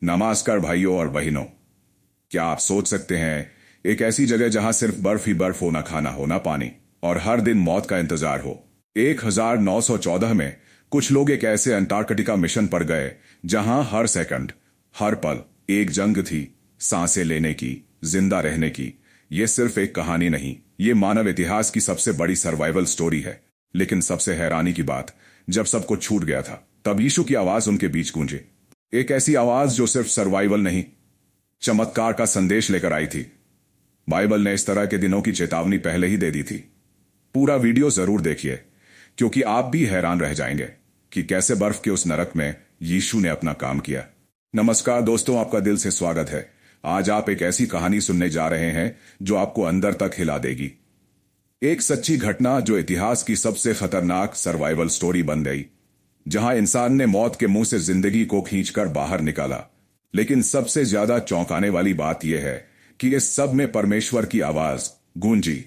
नमस्कार भाइयों और बहनों। क्या आप सोच सकते हैं, एक ऐसी जगह जहां सिर्फ बर्फ ही बर्फ हो, ना खाना हो, ना पानी, और हर दिन मौत का इंतजार हो। 1914 में कुछ लोग एक ऐसे अंटार्कटिका मिशन पर गए जहां हर सेकंड, हर पल एक जंग थी, सांसें लेने की, जिंदा रहने की। यह सिर्फ एक कहानी नहीं, ये मानव इतिहास की सबसे बड़ी सर्वाइवल स्टोरी है। लेकिन सबसे हैरानी की बात, जब सब कुछ छूट गया था, तब यीशु की आवाज उनके बीच गूंजी। एक ऐसी आवाज जो सिर्फ सर्वाइवल नहीं, चमत्कार का संदेश लेकर आई थी। बाइबल ने इस तरह के दिनों की चेतावनी पहले ही दे दी थी। पूरा वीडियो जरूर देखिए, क्योंकि आप भी हैरान रह जाएंगे कि कैसे बर्फ के उस नरक में यीशु ने अपना काम किया। नमस्कार दोस्तों, आपका दिल से स्वागत है। आज आप एक ऐसी कहानी सुनने जा रहे हैं जो आपको अंदर तक हिला देगी। एक सच्ची घटना जो इतिहास की सबसे खतरनाक सर्वाइवल स्टोरी बन गई, जहां इंसान ने मौत के मुंह से जिंदगी को खींचकर बाहर निकाला। लेकिन सबसे ज्यादा चौंकाने वाली बात यह है कि इस सब में परमेश्वर की आवाज गूंजी।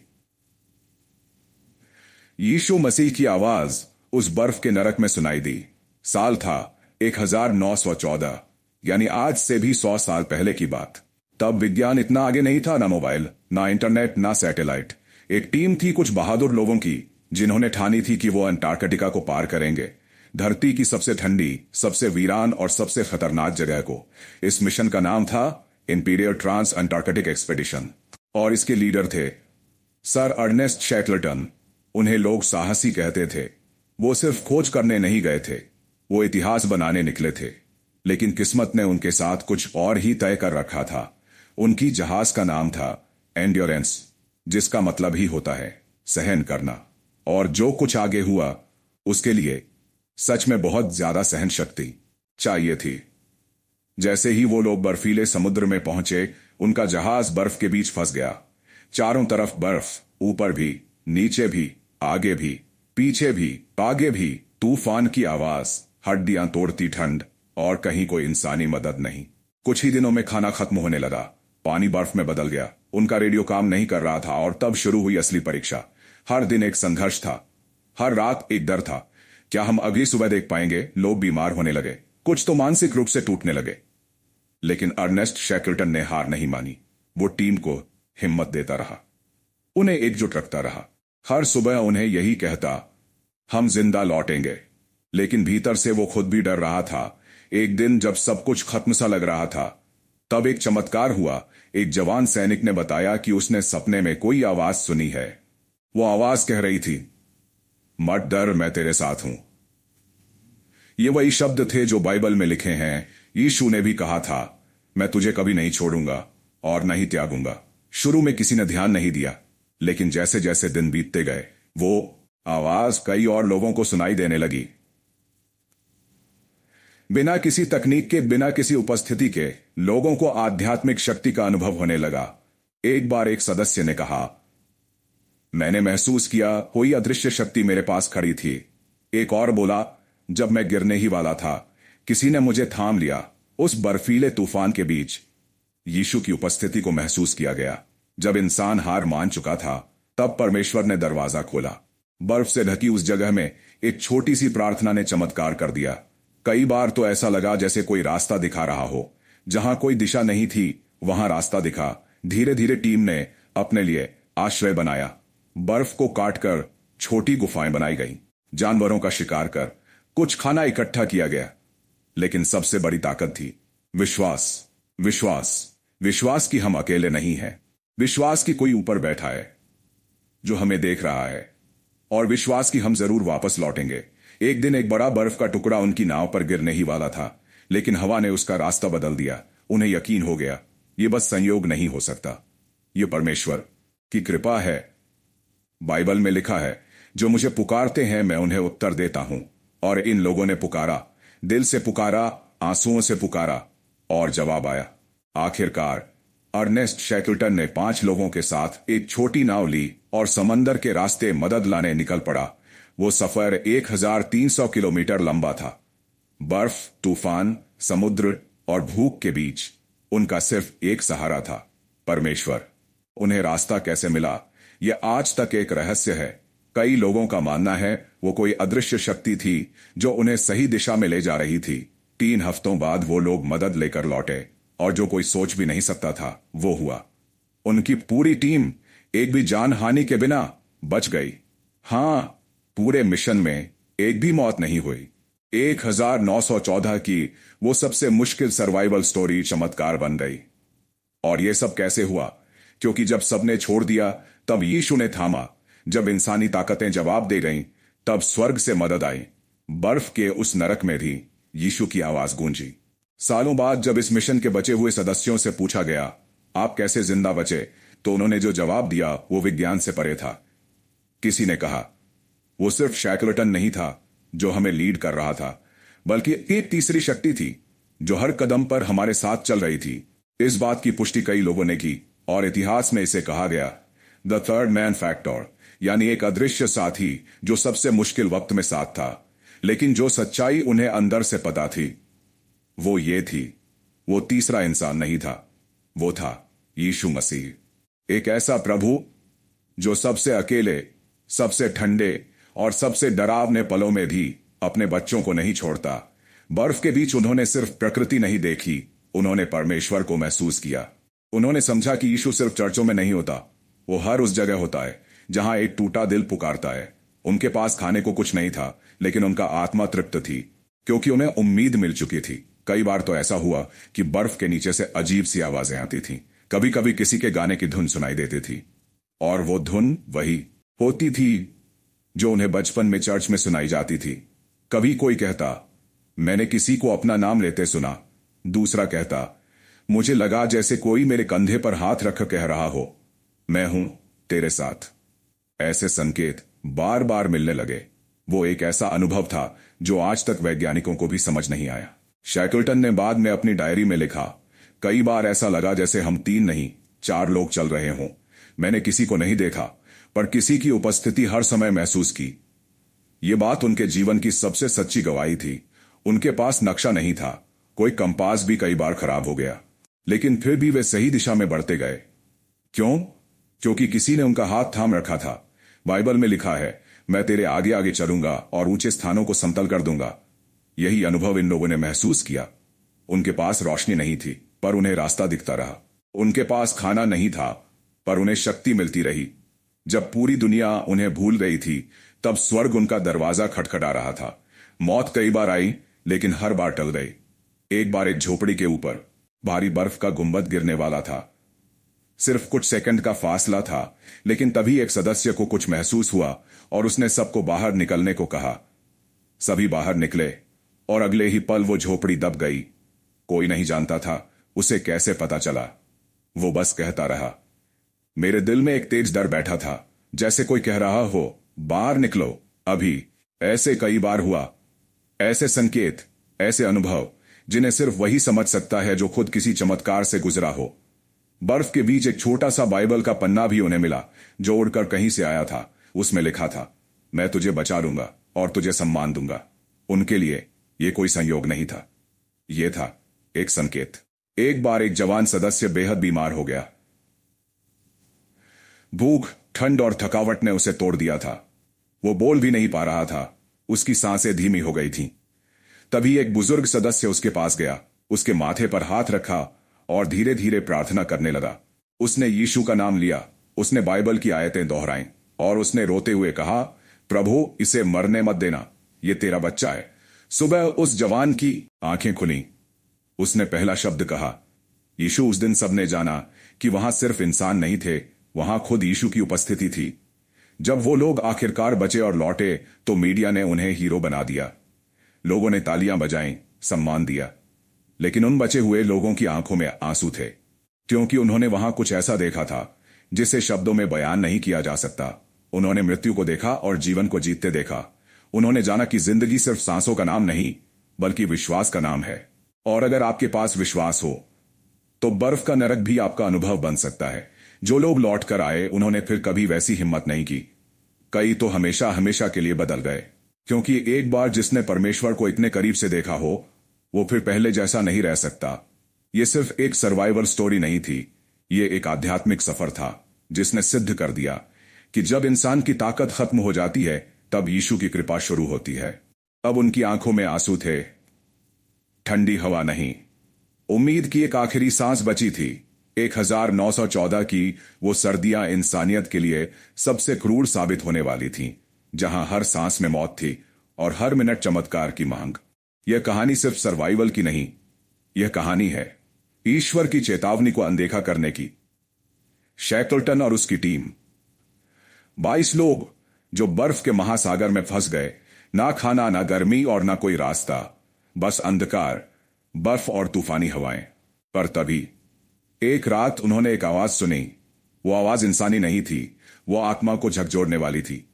यीशु मसीह की आवाज उस बर्फ के नरक में सुनाई दी। साल था 1914, यानी आज से भी 100 साल पहले की बात। तब विज्ञान इतना आगे नहीं था, ना मोबाइल, ना इंटरनेट, ना सैटेलाइट। एक टीम थी कुछ बहादुर लोगों की, जिन्होंने ठानी थी कि वो अंटार्कटिका को पार करेंगे, धरती की सबसे ठंडी, सबसे वीरान और सबसे खतरनाक जगह को। इस मिशन का नाम था इंपीरियल ट्रांस अंटार्कटिक एक्सपेडिशन, और इसके लीडर थे सर अर्नेस्ट शैकलटन। उन्हें लोग साहसी कहते थे। वो सिर्फ खोज करने नहीं गए थे, वो इतिहास बनाने निकले थे। लेकिन किस्मत ने उनके साथ कुछ और ही तय कर रखा था। उनकी जहाज का नाम था एंड्योरेंस, जिसका मतलब ही होता है सहन करना। और जो कुछ आगे हुआ, उसके लिए सच में बहुत ज्यादा सहन शक्ति चाहिए थी। जैसे ही वो लोग बर्फीले समुद्र में पहुंचे, उनका जहाज बर्फ के बीच फंस गया। चारों तरफ बर्फ, ऊपर भी, नीचे भी, आगे भी, पीछे भी, आगे भी। तूफान की आवाज, हड्डियां तोड़ती ठंड, और कहीं कोई इंसानी मदद नहीं। कुछ ही दिनों में खाना खत्म होने लगा, पानी बर्फ में बदल गया, उनका रेडियो काम नहीं कर रहा था, और तब शुरू हुई असली परीक्षा। हर दिन एक संघर्ष था, हर रात एक डर था, क्या हम अगली सुबह देख पाएंगे। लोग बीमार होने लगे, कुछ तो मानसिक रूप से टूटने लगे। लेकिन अर्नेस्ट शैकलटन ने हार नहीं मानी। वो टीम को हिम्मत देता रहा, उन्हें एकजुट रखता रहा। हर सुबह उन्हें यही कहता, हम जिंदा लौटेंगे। लेकिन भीतर से वो खुद भी डर रहा था। एक दिन जब सब कुछ खत्म सा लग रहा था, तब एक चमत्कार हुआ। एक जवान सैनिक ने बताया कि उसने सपने में कोई आवाज सुनी है। वो आवाज कह रही थी, मत डर, मैं तेरे साथ हूं। ये वही शब्द थे जो बाइबल में लिखे हैं। यीशु ने भी कहा था, मैं तुझे कभी नहीं छोड़ूंगा और नहीं त्यागूंगा। शुरू में किसी ने ध्यान नहीं दिया, लेकिन जैसे जैसे दिन बीतते गए, वो आवाज कई और लोगों को सुनाई देने लगी। बिना किसी तकनीक के, बिना किसी उपस्थिति के, लोगों को आध्यात्मिक शक्ति का अनुभव होने लगा। एक बार एक सदस्य ने कहा, मैंने महसूस किया कोई अदृश्य शक्ति मेरे पास खड़ी थी। एक और बोला, जब मैं गिरने ही वाला था, किसी ने मुझे थाम लिया। उस बर्फीले तूफान के बीच यीशु की उपस्थिति को महसूस किया गया। जब इंसान हार मान चुका था, तब परमेश्वर ने दरवाजा खोला। बर्फ से ढकी उस जगह में एक छोटी सी प्रार्थना ने चमत्कार कर दिया। कई बार तो ऐसा लगा जैसे कोई रास्ता दिखा रहा हो। जहां कोई दिशा नहीं थी, वहां रास्ता दिखा। धीरे धीरे टीम ने अपने लिए आश्रय बनाया। बर्फ को काटकर छोटी गुफाएं बनाई गई, जानवरों का शिकार कर कुछ खाना इकट्ठा किया गया। लेकिन सबसे बड़ी ताकत थी विश्वास। विश्वास, विश्वास कि हम अकेले नहीं हैं। विश्वास कि कोई ऊपर बैठा है जो हमें देख रहा है, और विश्वास कि हम जरूर वापस लौटेंगे। एक दिन एक बड़ा बर्फ का टुकड़ा उनकी नाव पर गिरने ही वाला था, लेकिन हवा ने उसका रास्ता बदल दिया। उन्हें यकीन हो गया, यह बस संयोग नहीं हो सकता, यह परमेश्वर की कृपा है। बाइबल में लिखा है, जो मुझे पुकारते हैं मैं उन्हें उत्तर देता हूं। और इन लोगों ने पुकारा, दिल से पुकारा, आंसुओं से पुकारा, और जवाब आया। आखिरकार अर्नेस्ट शैकलटन ने 5 लोगों के साथ एक छोटी नाव ली और समंदर के रास्ते मदद लाने निकल पड़ा। वो सफर 1300 किलोमीटर लंबा था। बर्फ, तूफान, समुद्र और भूख के बीच उनका सिर्फ एक सहारा था, परमेश्वर। उन्हें रास्ता कैसे मिला, यह आज तक एक रहस्य है। कई लोगों का मानना है वो कोई अदृश्य शक्ति थी जो उन्हें सही दिशा में ले जा रही थी। 3 हफ्तों बाद वो लोग मदद लेकर लौटे और जो कोई सोच भी नहीं सकता था वो हुआ। उनकी पूरी टीम एक भी जान हानि के बिना बच गई। हाँ, पूरे मिशन में एक भी मौत नहीं हुई। 1914 की वो सबसे मुश्किल सर्वाइवल स्टोरी चमत्कार बन गई। और ये सब कैसे हुआ? क्योंकि जब सबने छोड़ दिया तब यीशु ने थामा। जब इंसानी ताकतें जवाब दे गईं, तब स्वर्ग से मदद आई। बर्फ के उस नरक में भी यीशु की आवाज गूंजी। सालों बाद जब इस मिशन के बचे हुए सदस्यों से पूछा गया, आप कैसे जिंदा बचे, तो उन्होंने जो जवाब दिया वो विज्ञान से परे था। किसी ने कहा, वो सिर्फ शैकलटन नहीं था जो हमें लीड कर रहा था, बल्कि एक तीसरी शक्ति थी जो हर कदम पर हमारे साथ चल रही थी। इस बात की पुष्टि कई लोगों ने की और इतिहास में इसे कहा गया द थर्ड मैन फैक्टर, यानी एक अदृश्य साथी जो सबसे मुश्किल वक्त में साथ था। लेकिन जो सच्चाई उन्हें अंदर से पता थी वो ये थी, वो तीसरा इंसान नहीं था, वो था यीशु मसीह। एक ऐसा प्रभु जो सबसे अकेले, सबसे ठंडे और सबसे डरावने पलों में भी अपने बच्चों को नहीं छोड़ता। बर्फ के बीच उन्होंने सिर्फ प्रकृति नहीं देखी, उन्होंने परमेश्वर को महसूस किया। उन्होंने समझा कि यीशु सिर्फ चर्चों में नहीं होता, वो हर उस जगह होता है जहां एक टूटा दिल पुकारता है। उनके पास खाने को कुछ नहीं था, लेकिन उनका आत्मा तृप्त थी क्योंकि उन्हें उम्मीद मिल चुकी थी। कई बार तो ऐसा हुआ कि बर्फ के नीचे से अजीब सी आवाजें आती थीं। कभी कभी किसी के गाने की धुन सुनाई देती थी, और वो धुन वही होती थी जो उन्हें बचपन में चर्च में सुनाई जाती थी। कभी कोई कहता, मैंने किसी को अपना नाम लेते सुना। दूसरा कहता, मुझे लगा जैसे कोई मेरे कंधे पर हाथ रख कह रहा हो, मैं हूं तेरे साथ। ऐसे संकेत बार बार मिलने लगे। वो एक ऐसा अनुभव था जो आज तक वैज्ञानिकों को भी समझ नहीं आया। शैकलटन ने बाद में अपनी डायरी में लिखा, कई बार ऐसा लगा जैसे हम 3 नहीं 4 लोग चल रहे हों। मैंने किसी को नहीं देखा, पर किसी की उपस्थिति हर समय महसूस की। ये बात उनके जीवन की सबसे सच्ची गवाही थी। उनके पास नक्शा नहीं था, कोई कंपास भी कई बार खराब हो गया, लेकिन फिर भी वे सही दिशा में बढ़ते गए। क्यों? क्योंकि किसी ने उनका हाथ थाम रखा था। बाइबल में लिखा है, मैं तेरे आगे आगे चलूंगा और ऊंचे स्थानों को समतल कर दूंगा। यही अनुभव इन लोगों ने महसूस किया। उनके पास रोशनी नहीं थी, पर उन्हें रास्ता दिखता रहा। उनके पास खाना नहीं था, पर उन्हें शक्ति मिलती रही। जब पूरी दुनिया उन्हें भूल गई थी, तब स्वर्ग उनका दरवाजा खटखटा रहा था। मौत कई बार आई, लेकिन हर बार टल गई। एक बार एक झोपड़ी के ऊपर भारी बर्फ का गुंबद गिरने वाला था। सिर्फ कुछ सेकंड का फासला था, लेकिन तभी एक सदस्य को कुछ महसूस हुआ और उसने सबको बाहर निकलने को कहा। सभी बाहर निकले और अगले ही पल वो झोपड़ी दब गई। कोई नहीं जानता था उसे कैसे पता चला। वो बस कहता रहा। मेरे दिल में एक तेज डर बैठा था, जैसे कोई कह रहा हो, बाहर निकलो अभी। ऐसे कई बार हुआ। ऐसे संकेत, ऐसे अनुभव जिन्हें सिर्फ वही समझ सकता है जो खुद किसी चमत्कार से गुजरा हो। बर्फ के बीच एक छोटा सा बाइबल का पन्ना भी उन्हें मिला, जो उड़कर कहीं से आया था। उसमें लिखा था, मैं तुझे बचा लूंगा और तुझे सम्मान दूंगा। उनके लिए यह कोई संयोग नहीं था, यह था एक संकेत। एक बार एक जवान सदस्य बेहद बीमार हो गया। भूख, ठंड और थकावट ने उसे तोड़ दिया था। वो बोल भी नहीं पा रहा था, उसकी सांसें धीमी हो गई थीं। तभी एक बुजुर्ग सदस्य उसके पास गया, उसके माथे पर हाथ रखा और धीरे धीरे प्रार्थना करने लगा। उसने यीशु का नाम लिया, उसने बाइबल की आयतें दोहराईं और उसने रोते हुए कहा, प्रभु इसे मरने मत देना, ये तेरा बच्चा है। सुबह उस जवान की आंखें खुली। उसने पहला शब्द कहा, यीशु। उस दिन सबने जाना कि वहां सिर्फ इंसान नहीं थे, वहां खुद यीशु की उपस्थिति थी। जब वो लोग आखिरकार बचे और लौटे, तो मीडिया ने उन्हें हीरो बना दिया। लोगों ने तालियां बजाईं, सम्मान दिया। लेकिन उन बचे हुए लोगों की आंखों में आंसू थे, क्योंकि उन्होंने वहां कुछ ऐसा देखा था जिसे शब्दों में बयान नहीं किया जा सकता। उन्होंने मृत्यु को देखा और जीवन को जीतते देखा। उन्होंने जाना कि जिंदगी सिर्फ सांसों का नाम नहीं, बल्कि विश्वास का नाम है। और अगर आपके पास विश्वास हो, तो बर्फ का नरक भी आपका अनुभव बन सकता है। जो लोग लौट कर आए, उन्होंने फिर कभी वैसी हिम्मत नहीं की। कई तो हमेशा हमेशा के लिए बदल गए, क्योंकि एक बार जिसने परमेश्वर को इतने करीब से देखा हो, वो फिर पहले जैसा नहीं रह सकता। ये सिर्फ एक सर्वाइवल स्टोरी नहीं थी, ये एक आध्यात्मिक सफर था जिसने सिद्ध कर दिया कि जब इंसान की ताकत खत्म हो जाती है, तब यीशु की कृपा शुरू होती है। अब उनकी आंखों में आंसू थे। ठंडी हवा नहीं। उम्मीद की एक आखिरी सांस बची थी। 1914 की वो सर्दियां इंसानियत के लिए सबसे क्रूर साबित होने वाली थीं, जहां हर सांस में मौत थी और हर मिनट चमत्कार की मांग। यह कहानी सिर्फ सर्वाइवल की नहीं, यह कहानी है ईश्वर की चेतावनी को अनदेखा करने की। शैकल्टन और उसकी टीम, 22 लोग जो बर्फ के महासागर में फंस गए, ना खाना, ना गर्मी और ना कोई रास्ता, बस अंधकार, बर्फ और तूफानी हवाएं। पर तभी एक रात उन्होंने एक आवाज सुनी। वो आवाज इंसानी नहीं थी, वो आत्मा को झकझोरने वाली थी।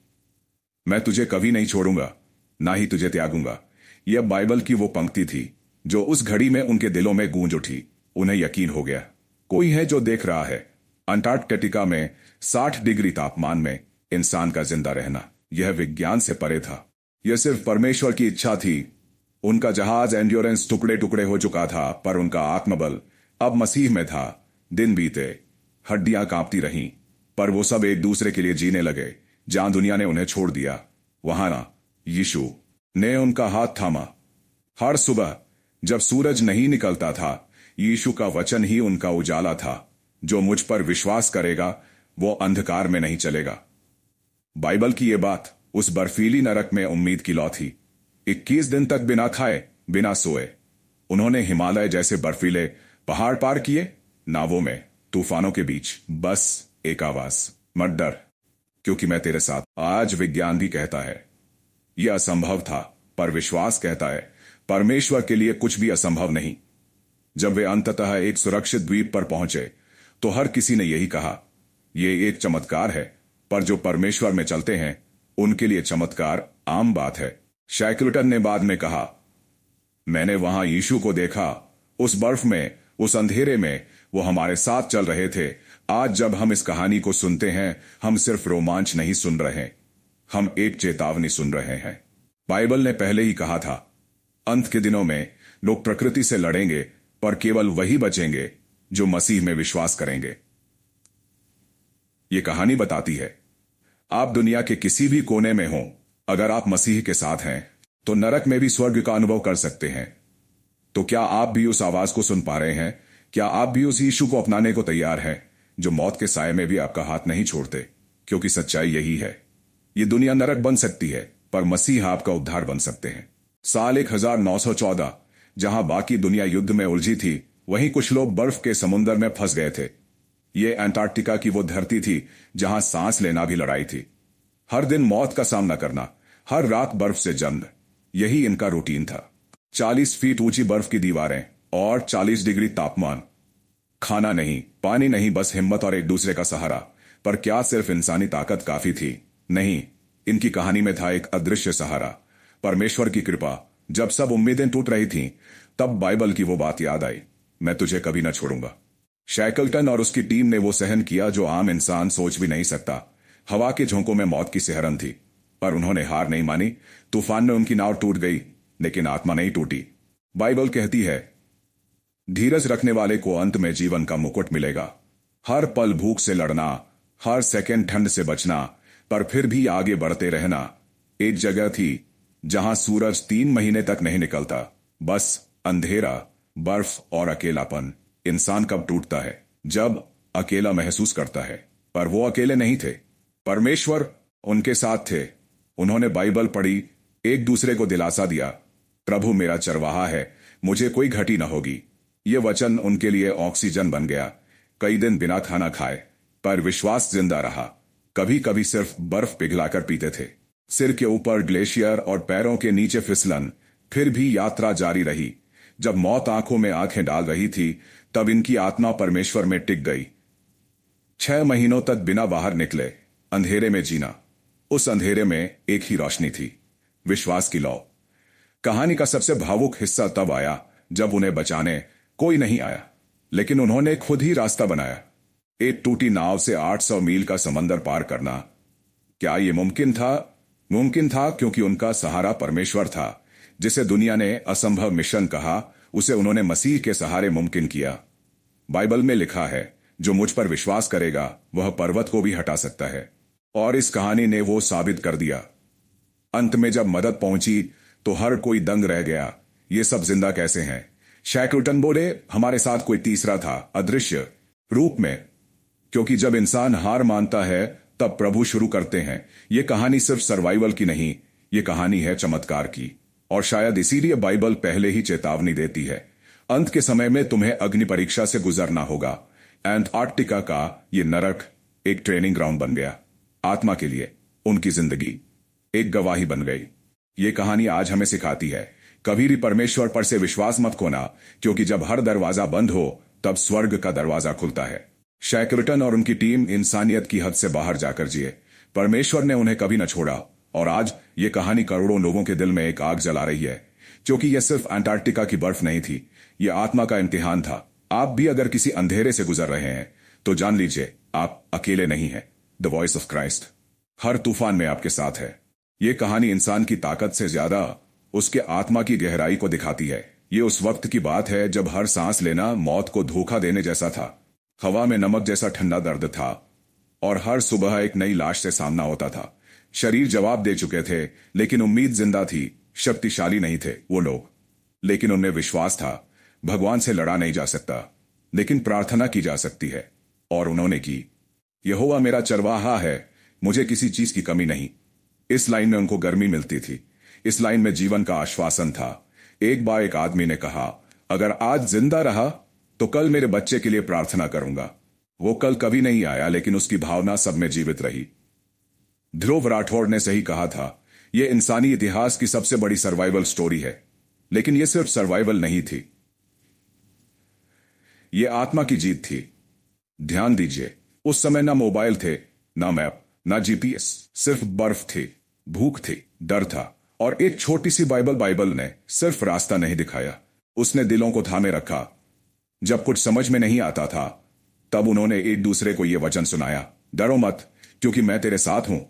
मैं तुझे कभी नहीं छोड़ूंगा, ना ही तुझे त्यागूंगा। यह बाइबल की वो पंक्ति थी जो उस घड़ी में उनके दिलों में गूंज उठी। उन्हें यकीन हो गया, कोई है जो देख रहा है। अंटार्कटिका में 60 डिग्री तापमान में इंसान का जिंदा रहना, यह विज्ञान से परे था। यह सिर्फ परमेश्वर की इच्छा थी। उनका जहाज एंड्योरेंस टुकड़े टुकड़े हो चुका था, पर उनका आत्मबल अब मसीह में था। दिन बीते, हड्डियां कांपती रहीं, पर वो सब एक दूसरे के लिए जीने लगे। जहां दुनिया ने उन्हें छोड़ दिया, वहां ना यीशु ने उनका हाथ थामा। हर सुबह जब सूरज नहीं निकलता था, यीशु का वचन ही उनका उजाला था। जो मुझ पर विश्वास करेगा वो अंधकार में नहीं चलेगा। बाइबल की यह बात उस बर्फीली नरक में उम्मीद की लौ थी। 21 दिन तक बिना खाए, बिना सोए उन्होंने हिमालय जैसे बर्फीले पहाड़ पार किए, नावों में, तूफानों के बीच। बस एक आवाज, मत डर, क्योंकि मैं तेरे साथ। आज विज्ञान भी कहता है यह असंभव था, पर विश्वास कहता है परमेश्वर के लिए कुछ भी असंभव नहीं। जब वे अंततः एक सुरक्षित द्वीप पर पहुंचे तो हर किसी ने यही कहा, यह एक चमत्कार है। पर जो परमेश्वर में चलते हैं उनके लिए चमत्कार आम बात है। शैकल्टन ने बाद में कहा, मैंने वहां यीशु को देखा, उस बर्फ में, उस अंधेरे में वो हमारे साथ चल रहे थे। आज जब हम इस कहानी को सुनते हैं, हम सिर्फ रोमांच नहीं सुन रहे, हम एक चेतावनी सुन रहे हैं। बाइबल ने पहले ही कहा था, अंत के दिनों में लोग प्रकृति से लड़ेंगे, पर केवल वही बचेंगे जो मसीह में विश्वास करेंगे। यह कहानी बताती है, आप दुनिया के किसी भी कोने में हों, अगर आप मसीह के साथ हैं तो नरक में भी स्वर्ग का अनुभव कर सकते हैं। तो क्या आप भी उस आवाज को सुन पा रहे हैं? क्या आप भी उस यीशु को अपनाने को तैयार हैं जो मौत के साये में भी आपका हाथ नहीं छोड़ते? क्योंकि सच्चाई यही है, ये दुनिया नरक बन सकती है, पर मसीह आपका उद्धार बन सकते हैं। साल 1914, जहां बाकी दुनिया युद्ध में उलझी थी, वहीं कुछ लोग बर्फ के समुद्र में फंस गए थे। ये अंटार्कटिका की वो धरती थी जहां सांस लेना भी लड़ाई थी। हर दिन मौत का सामना करना, हर रात बर्फ से जंग, यही इनका रूटीन था। 40 फीट ऊंची बर्फ की दीवारें और 40 डिग्री तापमान। खाना नहीं, पानी नहीं, बस हिम्मत और एक दूसरे का सहारा। पर क्या सिर्फ इंसानी ताकत काफी थी? नहीं, इनकी कहानी में था एक अदृश्य सहारा, परमेश्वर की कृपा। जब सब उम्मीदें टूट रही थीं, तब बाइबल की वो बात याद आई, मैं तुझे कभी न छोड़ूंगा। शैकल्टन और उसकी टीम ने वो सहन किया जो आम इंसान सोच भी नहीं सकता। हवा के झोंकों में मौत की सिहरन थी, पर उन्होंने हार नहीं मानी। तूफान में उनकी नाव टूट गई, लेकिन आत्मा नहीं टूटी। बाइबल कहती है, धीरज रखने वाले को अंत में जीवन का मुकुट मिलेगा। हर पल भूख से लड़ना, हर सेकंड ठंड से बचना, पर फिर भी आगे बढ़ते रहना। एक जगह थी जहां सूरज 3 महीने तक नहीं निकलता, बस अंधेरा, बर्फ और अकेलापन। इंसान कब टूटता है? जब अकेला महसूस करता है। पर वो अकेले नहीं थे, परमेश्वर उनके साथ थे। उन्होंने बाइबल पढ़ी, एक दूसरे को दिलासा दिया, प्रभु मेरा चरवाहा है, मुझे कोई घटी न होगी। ये वचन उनके लिए ऑक्सीजन बन गया। कई दिन बिना खाना खाए, पर विश्वास जिंदा रहा। कभी कभी सिर्फ बर्फ पिघलाकर पीते थे। सिर के ऊपर ग्लेशियर और पैरों के नीचे फिसलन। फिर भी यात्रा जारी रही। जब मौत आंखों में आंखें डाल रही थी, तब इनकी आत्मा परमेश्वर में टिक गई। 6 महीनों तक बिना बाहर निकले, अंधेरे में जीना। उस अंधेरे में एक ही रोशनी थी, विश्वास की लौ। कहानी का सबसे भावुक हिस्सा तब आया जब उन्हें बचाने कोई नहीं आया, लेकिन उन्होंने खुद ही रास्ता बनाया। एक टूटी नाव से 800 मील का समंदर पार करना। क्या यह मुमकिन था? मुमकिन था क्योंकि उनका सहारा परमेश्वर था। जिसे दुनिया ने असंभव मिशन कहा, उसे उन्होंने मसीह के सहारे मुमकिन किया। बाइबल में लिखा है, जो मुझ पर विश्वास करेगा वह पर्वत को भी हटा सकता है। और इस कहानी ने वो साबित कर दिया। अंत में जब मदद पहुंची तो हर कोई दंग रह गया। ये सब जिंदा कैसे हैं? शैकल्टन बोले, हमारे साथ कोई तीसरा था, अदृश्य रूप में। क्योंकि जब इंसान हार मानता है तब प्रभु शुरू करते हैं। ये कहानी सिर्फ सर्वाइवल की नहीं, ये कहानी है चमत्कार की। और शायद इसीलिए बाइबल पहले ही चेतावनी देती है, अंत के समय में तुम्हें अग्नि परीक्षा से गुजरना होगा। एंटार्कटिका का ये नरक एक ट्रेनिंग ग्राउंड बन गया आत्मा के लिए। उनकी जिंदगी एक गवाही बन गई। ये कहानी आज हमें सिखाती है, कभी भी परमेश्वर पर से विश्वास मत खोना, क्योंकि जब हर दरवाजा बंद हो तब स्वर्ग का दरवाजा खुलता है। शैकल्टन और उनकी टीम इंसानियत की हद से बाहर जाकर जिए। परमेश्वर ने उन्हें कभी न छोड़ा। और आज ये कहानी करोड़ों लोगों के दिल में एक आग जला रही है, क्योंकि यह सिर्फ अंटार्कटिका की बर्फ नहीं थी, यह आत्मा का इम्तिहान था। आप भी अगर किसी अंधेरे से गुजर रहे हैं तो जान लीजिए आप अकेले नहीं हैं। द वॉइस ऑफ क्राइस्ट हर तूफान में आपके साथ है। ये कहानी इंसान की ताकत से ज्यादा उसके आत्मा की गहराई को दिखाती है। ये उस वक्त की बात है जब हर सांस लेना मौत को धोखा देने जैसा था, हवा में नमक जैसा ठंडा दर्द था, और हर सुबह एक नई लाश से सामना होता था। शरीर जवाब दे चुके थे, लेकिन उम्मीद जिंदा थी। शक्तिशाली नहीं थे वो लोग, लेकिन उनमें विश्वास था। भगवान से लड़ा नहीं जा सकता, लेकिन प्रार्थना की जा सकती है। और उन्होंने की। यहोवा मेरा चरवाहा है, मुझे किसी चीज की कमी नहीं। इस लाइन में उनको गर्मी मिलती थी। इस लाइन में जीवन का आश्वासन था। एक बार एक आदमी ने कहा, अगर आज जिंदा रहा तो कल मेरे बच्चे के लिए प्रार्थना करूंगा। वो कल कभी नहीं आया, लेकिन उसकी भावना सब में जीवित रही। ध्रुव राठौड़ ने सही कहा था, यह इंसानी इतिहास की सबसे बड़ी सर्वाइवल स्टोरी है। लेकिन यह सिर्फ सर्वाइवल नहीं थी, यह आत्मा की जीत थी। ध्यान दीजिए, उस समय ना मोबाइल थे, ना मैप, ना जीपीएस, सिर्फ बर्फ थी, भूख थी, डर था। और एक छोटी सी बाइबल ने सिर्फ रास्ता नहीं दिखाया, उसने दिलों को थामे रखा। जब कुछ समझ में नहीं आता था तब उन्होंने एक दूसरे को यह वचन सुनाया, डरो मत क्योंकि मैं तेरे साथ हूं।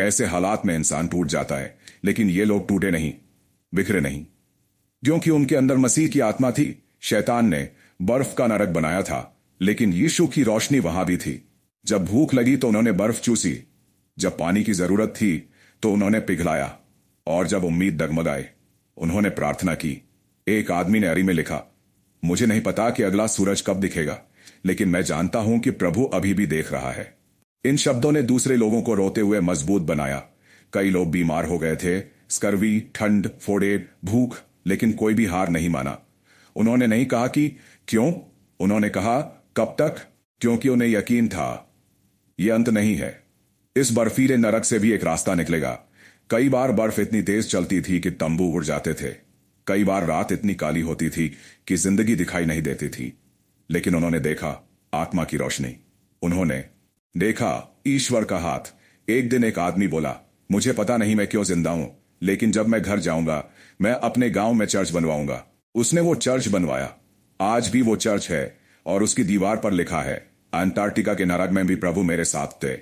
ऐसे हालात में इंसान टूट जाता है, लेकिन ये लोग टूटे नहीं, बिखरे नहीं, क्योंकि उनके अंदर मसीह की आत्मा थी। शैतान ने बर्फ का नरक बनाया था, लेकिन यीशु की रोशनी वहां भी थी। जब भूख लगी तो उन्होंने बर्फ चूसी, जब पानी की जरूरत थी तो उन्होंने पिघलाया, और जब उम्मीद डगमगाए उन्होंने प्रार्थना की। एक आदमी ने अरी में लिखा, मुझे नहीं पता कि अगला सूरज कब दिखेगा, लेकिन मैं जानता हूं कि प्रभु अभी भी देख रहा है। इन शब्दों ने दूसरे लोगों को रोते हुए मजबूत बनाया। कई लोग बीमार हो गए थे, स्कर्वी, ठंड, फोड़े, भूख, लेकिन कोई भी हार नहीं माना। उन्होंने नहीं कहा कि क्यों, उन्होंने कहा कब तक, क्योंकि उन्हें यकीन था यह अंत नहीं है। इस बर्फीले नरक से भी एक रास्ता निकलेगा। कई बार बर्फ इतनी तेज चलती थी कि तंबू उड़ जाते थे। कई बार रात इतनी काली होती थी कि जिंदगी दिखाई नहीं देती थी, लेकिन उन्होंने देखा आत्मा की रोशनी। उन्होंने देखा ईश्वर का हाथ। एक दिन एक आदमी बोला, मुझे पता नहीं मैं क्यों जिंदा हूं, लेकिन जब मैं घर जाऊंगा मैं अपने गांव में चर्च बनवाऊंगा। उसने वो चर्च बनवाया। आज भी वो चर्च है और उसकी दीवार पर लिखा है, अंटार्कटिका के नरक में भी प्रभु मेरे साथ थे।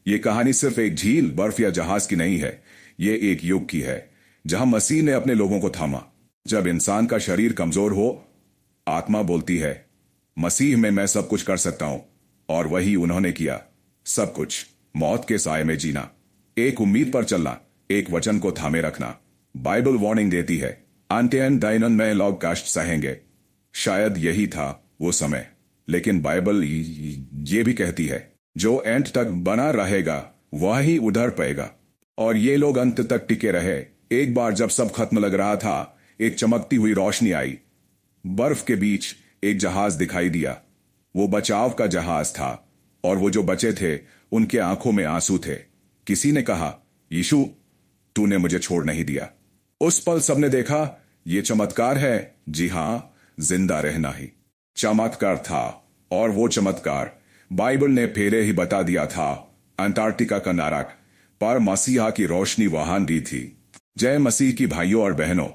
ये कहानी सिर्फ एक झील, बर्फ या जहाज की नहीं है, ये एक युग की है जहां मसीह ने अपने लोगों को थामा। जब इंसान का शरीर कमजोर हो, आत्मा बोलती है, मसीह में मैं सब कुछ कर सकता हूं। और वही उन्होंने किया, सब कुछ। मौत के साए में जीना, एक उम्मीद पर चलना, एक वचन को थामे रखना। बाइबल वार्निंग देती है, अंत्यन दाइनन में लोग कष्ट सहेंगे। शायद यही था वो समय, लेकिन बाइबल ये भी कहती है, जो एंड तक बना रहेगा वह ही उधर पाएगा। और ये लोग अंत तक टिके रहे। एक बार जब सब खत्म लग रहा था, एक चमकती हुई रोशनी आई। बर्फ के बीच एक जहाज दिखाई दिया। वो बचाव का जहाज था, और वो जो बचे थे उनके आंखों में आंसू थे। किसी ने कहा, यीशु तूने मुझे छोड़ नहीं दिया। उस पल सबने देखा, ये चमत्कार है। जी हां, जिंदा रहना ही चमत्कार था। और वो चमत्कार बाइबल ने पहले ही बता दिया था। अंटार्कटिका का नरक पर मसीहा की रोशनी वहां दी थी। जय मसीह की भाइयों और बहनों,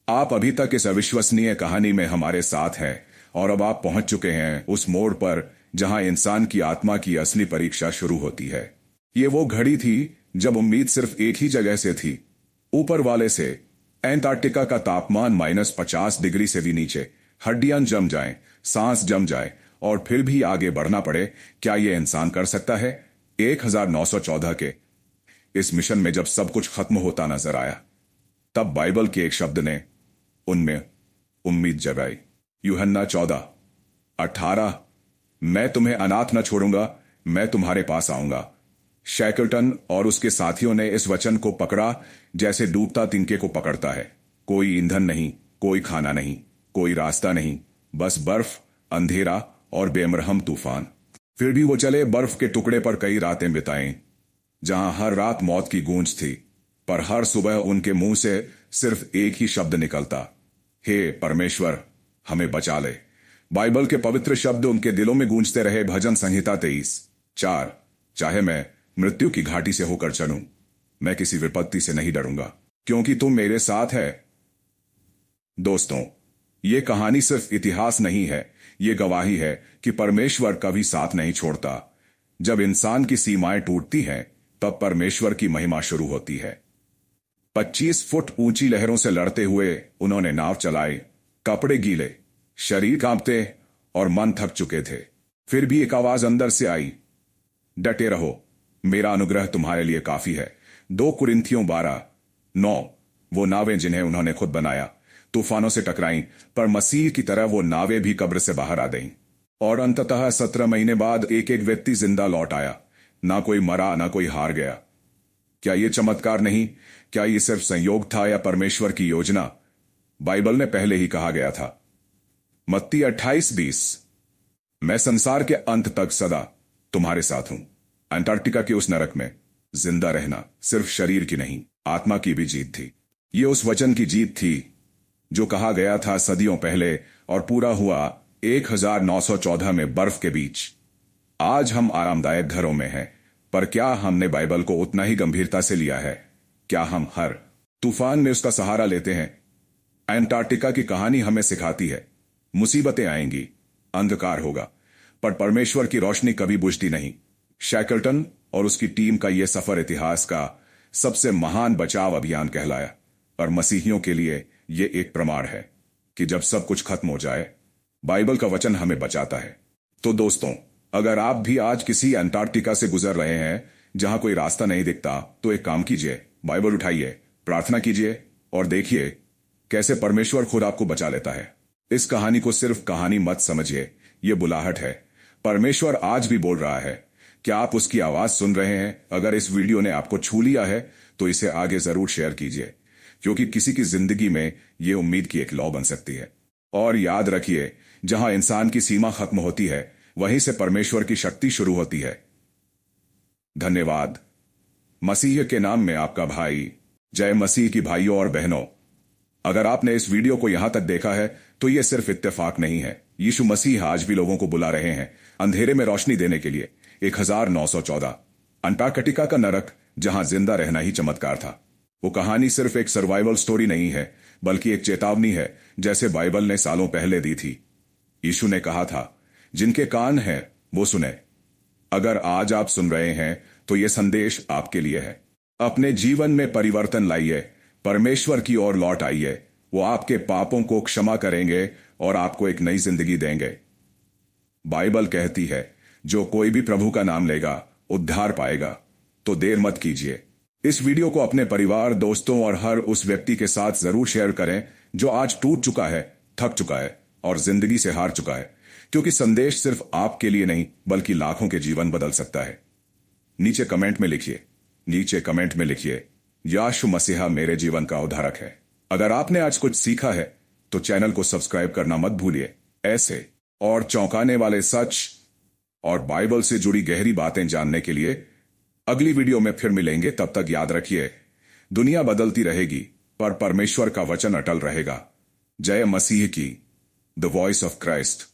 आप अभी तक इस अविश्वसनीय कहानी में हमारे साथ हैं, और अब आप पहुंच चुके हैं उस मोड़ पर जहां इंसान की आत्मा की असली परीक्षा शुरू होती है। ये वो घड़ी थी जब उम्मीद सिर्फ एक ही जगह से थी, ऊपर वाले से। अंटार्कटिका का तापमान -50 डिग्री से भी नीचे, हड्डियां जम जाएं, सांस जम जाए, और फिर भी आगे बढ़ना पड़े। क्या यह इंसान कर सकता है? 1914 के इस मिशन में जब सब कुछ खत्म होता नजर आया, तब बाइबल के एक शब्द ने उनमें उम्मीद जगाई। यूहन्ना 14:18, मैं तुम्हें अनाथ न छोड़ूंगा, मैं तुम्हारे पास आऊंगा। शैकलटन और उसके साथियों ने इस वचन को पकड़ा जैसे डूबता तिनके को पकड़ता है। कोई ईंधन नहीं, कोई खाना नहीं, कोई रास्ता नहीं, बस बर्फ, अंधेरा और बेमरहम तूफान। फिर भी वो चले बर्फ के टुकड़े पर कई रातें बिताएं, जहां हर रात मौत की गूंज थी, पर हर सुबह उनके मुंह से सिर्फ एक ही शब्द निकलता, हे परमेश्वर, हमें बचा ले। बाइबल के पवित्र शब्द उनके दिलों में गूंजते रहे। भजन संहिता 23:4, चाहे मैं मृत्यु की घाटी से होकर चलूं, मैं किसी विपत्ति से नहीं डरूंगा, क्योंकि तुम मेरे साथ है। दोस्तों, ये कहानी सिर्फ इतिहास नहीं है, ये गवाही है कि परमेश्वर कभी साथ नहीं छोड़ता। जब इंसान की सीमाएं टूटती हैं, तब परमेश्वर की महिमा शुरू होती है। 25 फुट ऊंची लहरों से लड़ते हुए उन्होंने नाव चलाई। कपड़े गीले, शरीर कांपते और मन थक चुके थे। फिर भी एक आवाज अंदर से आई, डटे रहो, मेरा अनुग्रह तुम्हारे लिए काफी है। 2 कुरिन्थियों 12:9, वो नावें जिन्हें उन्होंने खुद बनाया तूफानों से टकराईं, पर मसीह की तरह वो नावें भी कब्र से बाहर आ गईं। और अंततः 17 महीने बाद एक एक व्यक्ति जिंदा लौट आया। ना कोई मरा, ना कोई हार गया। क्या ये चमत्कार नहीं? क्या ये सिर्फ संयोग था या परमेश्वर की योजना? बाइबल में पहले ही कहा गया था, मत्ती 28:20, मैं संसार के अंत तक सदा तुम्हारे साथ हूं। अंटार्कटिका के उस नरक में जिंदा रहना सिर्फ शरीर की नहीं, आत्मा की भी जीत थी। ये उस वचन की जीत थी जो कहा गया था सदियों पहले और पूरा हुआ 1914 में बर्फ के बीच। आज हम आरामदायक घरों में हैं, पर क्या हमने बाइबल को उतना ही गंभीरता से लिया है? क्या हम हर तूफान में उसका सहारा लेते हैं? अंटार्कटिका की कहानी हमें सिखाती है, मुसीबतें आएंगी, अंधकार होगा, पर परमेश्वर की रोशनी कभी बुझती नहीं। शैकलटन और उसकी टीम का यह सफर इतिहास का सबसे महान बचाव अभियान कहलाया, और मसीहियों के लिए यह एक प्रमाण है कि जब सब कुछ खत्म हो जाए, बाइबल का वचन हमें बचाता है। तो दोस्तों, अगर आप भी आज किसी अंटार्कटिका से गुजर रहे हैं जहां कोई रास्ता नहीं दिखता, तो एक काम कीजिए, बाइबल उठाइए, प्रार्थना कीजिए और देखिए कैसे परमेश्वर खुद आपको बचा लेता है। इस कहानी को सिर्फ कहानी मत समझिए, ये बुलाहट है। परमेश्वर आज भी बोल रहा है। क्या आप उसकी आवाज सुन रहे हैं? अगर इस वीडियो ने आपको छू लिया है तो इसे आगे जरूर शेयर कीजिए, क्योंकि किसी की जिंदगी में ये उम्मीद की एक लौ बन सकती है। और याद रखिए, जहां इंसान की सीमा खत्म होती है, वहीं से परमेश्वर की शक्ति शुरू होती है। धन्यवाद। मसीह के नाम में आपका भाई। जय मसीह की भाइयों और बहनों। अगर आपने इस वीडियो को यहां तक देखा है तो यह सिर्फ इत्तेफाक नहीं है। यीशु मसीह आज भी लोगों को बुला रहे हैं अंधेरे में रोशनी देने के लिए। 1914 अंटार्कटिका का नरक, जहां जिंदा रहना ही चमत्कार था। वो कहानी सिर्फ एक सर्वाइवल स्टोरी नहीं है, बल्कि एक चेतावनी है, जैसे बाइबल ने सालों पहले दी थी। यीशु ने कहा था, जिनके कान हैं वो सुने। अगर आज आप सुन रहे हैं तो यह संदेश आपके लिए है। अपने जीवन में परिवर्तन लाइए, परमेश्वर की ओर लौट आइए। वो आपके पापों को क्षमा करेंगे और आपको एक नई जिंदगी देंगे। बाइबल कहती है, जो कोई भी प्रभु का नाम लेगा उद्धार पाएगा। तो देर मत कीजिए, इस वीडियो को अपने परिवार, दोस्तों और हर उस व्यक्ति के साथ जरूर शेयर करें जो आज टूट चुका है, थक चुका है और जिंदगी से हार चुका है, क्योंकि संदेश सिर्फ आपके लिए नहीं बल्कि लाखों के जीवन बदल सकता है। नीचे कमेंट में लिखिए, यीशु मसीहा मेरे जीवन का उद्धारक है। अगर आपने आज कुछ सीखा है तो चैनल को सब्सक्राइब करना मत भूलिए। ऐसे और चौंकाने वाले सच और बाइबल से जुड़ी गहरी बातें जानने के लिए अगली वीडियो में फिर मिलेंगे। तब तक याद रखिए, दुनिया बदलती रहेगी पर परमेश्वर का वचन अटल रहेगा। जय मसीह की। The voice of Christ.